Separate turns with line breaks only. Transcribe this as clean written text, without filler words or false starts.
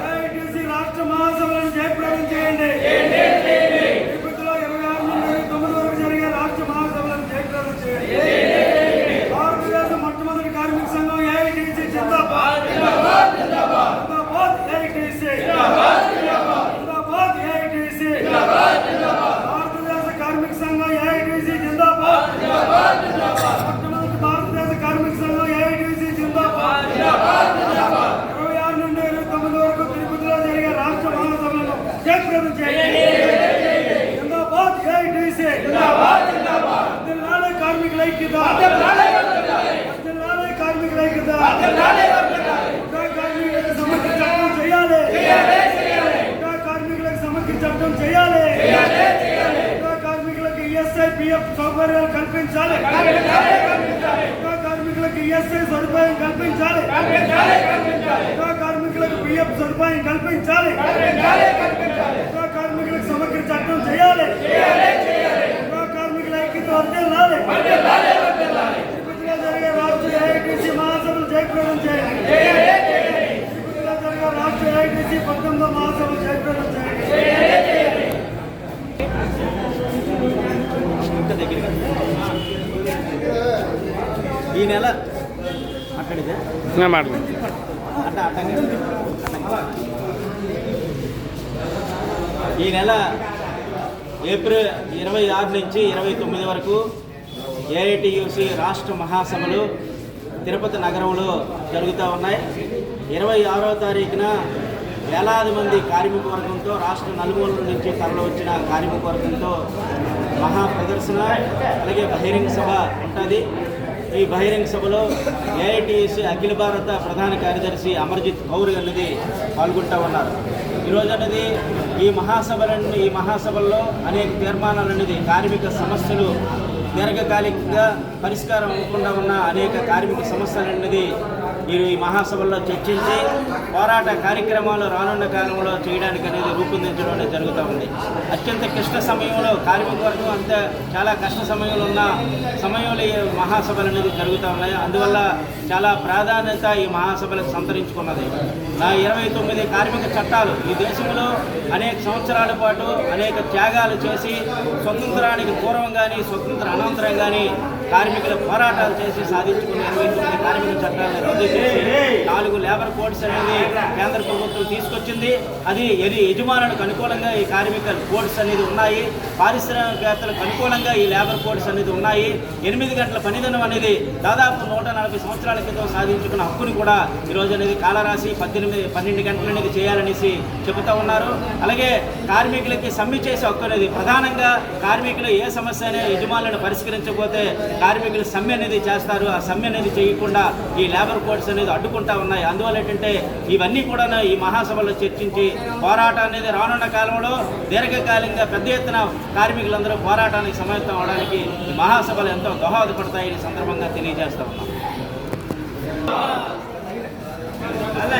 AITC రాష్ట్ర మహాసభలను జయప్రదం చేయండి. తిరుపతిలో 26 నుండి 29 వరకు జరిగే రాష్ట్ర మహాసభలను జయప్రదం చేయండి. భారతదేశ మొట్టమొదటి కార్మిక సంఘం ఏఐటీసీ జిందాబాద్. జిందాబాద్ ఏఐటీసీ. జిందాబాద్ ఏఐటీసీ. భారతదేశ కార్మిక సంఘం ఏఐటీసీ జిందాబాద్. మొట్టమొదటి భారతదేశ కార్మిక సంఘం ఏఐటీసీ జిందాబాద్. 26 నుండి 29 వరకు తిరుపతిలో జరిగే రాష్ట్ర మహాసభలను జయప్రదం చేయండి. జిందాబాద్ ఏఐటీసీ. వర్ధిల్లాలి కార్మికుల ఐక్యత. వర్ధిల్లాలి కార్మికుల ఐక్యత. కార్మికులకు సమగ్ర చట్టం చేయాలి. కార్మికులకు సమగ్ర చట్టం చేయాలి. కార్మికులకు ఈఎస్ఐ పిఎఫ్ సౌకర్యాలు కల్పించాలి. కార్మికులకు ఈఎస్ఐ సదుపాయం కల్పించాలి. కార్మికులకు పిఎఫ్ సదుపాయం కల్పించాలి. కార్మికులకు సమగ్ర చట్టం చేయాలి. కార్మికుల ఐక్యత వర్ధిల్లాలి. తిరుపతిలో జరిగే రాష్ట్ర ఏఐటీసీ మహాసభలు జయప్రదం చేయండి. తిరుపతిలో జరిగే రాష్ట్ర ఏఐటీసీ 19వ మహాసభలు జయప్రదం చేయండి.
ఈ నెల అక్కడిదే ఈ నెల ఏప్రిల్ 26 నుంచి 29 వరకు ఏఐటీయూసీ రాష్ట్ర మహాసభలు తిరుపతి నగరంలో జరుగుతూ ఉన్నాయి. 26వ తారీఖున వేలాది మంది కార్మిక వర్గంతో రాష్ట్ర నలుమూలల నుంచి తరలి వచ్చిన కార్మిక వర్గంతో మహా ప్రదర్శన అలాగే బహిరంగ సభ ఉంటుంది. ఈ బహిరంగ సభలో ఏఐటీయూసీ అఖిల భారత ప్రధాన కార్యదర్శి అమర్జిత్ కౌర్ అన్నది పాల్గొంటూ ఉన్నారు. ఈరోజు అనేది ఈ మహాసభల్లో అనేక తీర్మానాలు అనేది కార్మిక సమస్యలు దీర్ఘకాలికంగా పరిష్కారం అవ్వకుండా ఉన్న అనేక కార్మిక సమస్యలు అనేది ఈ మహాసభల్లో చర్చించి పోరాట కార్యక్రమాలు రానున్న కాలంలో చేయడానికి అనేది రూపొందించడం అనేది జరుగుతూ ఉంది. అత్యంత క్లిష్ట సమయంలో కార్మిక వర్గం అంతా చాలా కష్ట సమయంలో ఉన్న సమయంలో ఈ మహాసభలు అనేది జరుగుతూ ఉన్నాయి. అందువల్ల చాలా ప్రాధాన్యత ఈ మహాసభలకు సంతరించుకున్నది. 29 కార్మిక చట్టాలు ఈ దేశంలో అనేక సంవత్సరాల పాటు అనేక త్యాగాలు చేసి స్వతంత్రానికి పూర్వం కానీ స్వతంత్ర అనంతరం కానీ కార్మికుల పోరాటాలు చేసి సాధించుకున్న 29 కార్మిక చట్టాలను రద్దు చేసి 4 లేబర్ కోడ్స్ అనేది కేంద్ర ప్రభుత్వం తీసుకొచ్చింది. అది యజమానులకు అనుకూలంగా ఈ కార్మిక కోడ్స్ అనేది ఉన్నాయి. పారిశ్రామికవేత్తలకు అనుకూలంగా ఈ లేబర్ కోడ్స్ అనేది ఉన్నాయి. 8 గంటల పనిదినం అనేది దాదాపు 140 సంవత్సరాల క్రితం సాధించుకున్న హక్కుని కూడా ఈరోజు అనేది కాలరాసి 12 గంటలు అనేది చేయాలనేసి చెబుతూ ఉన్నారు. అలాగే కార్మికులకి సమ్మె చేసే హక్కు అనేది ప్రధానంగా కార్మికులు ఏ సమస్య అనే యజమానులను పరిష్కరించకపోతే కార్మికులు సమ్మె అనేది చేస్తారు. ఆ సమ్మె అనేది చేయకుండా ఈ లేబర్ కోడ్స్ అనేది అడ్డుకుంటా ఉన్నాయి. అందువల్ల ఏంటంటే ఇవన్నీ కూడా ఈ మహాసభలో చర్చించి పోరాటం అనేది రానున్న కాలంలో దీర్ఘకాలికంగా పెద్ద ఎత్తున కార్మికులందరూ పోరాటానికి సమాయత్తం అవడానికి ఈ మహాసభలు ఎంతో దోహదపడతాయని సందర్భంగా తెలియజేస్తా ఉన్నాం.
అదే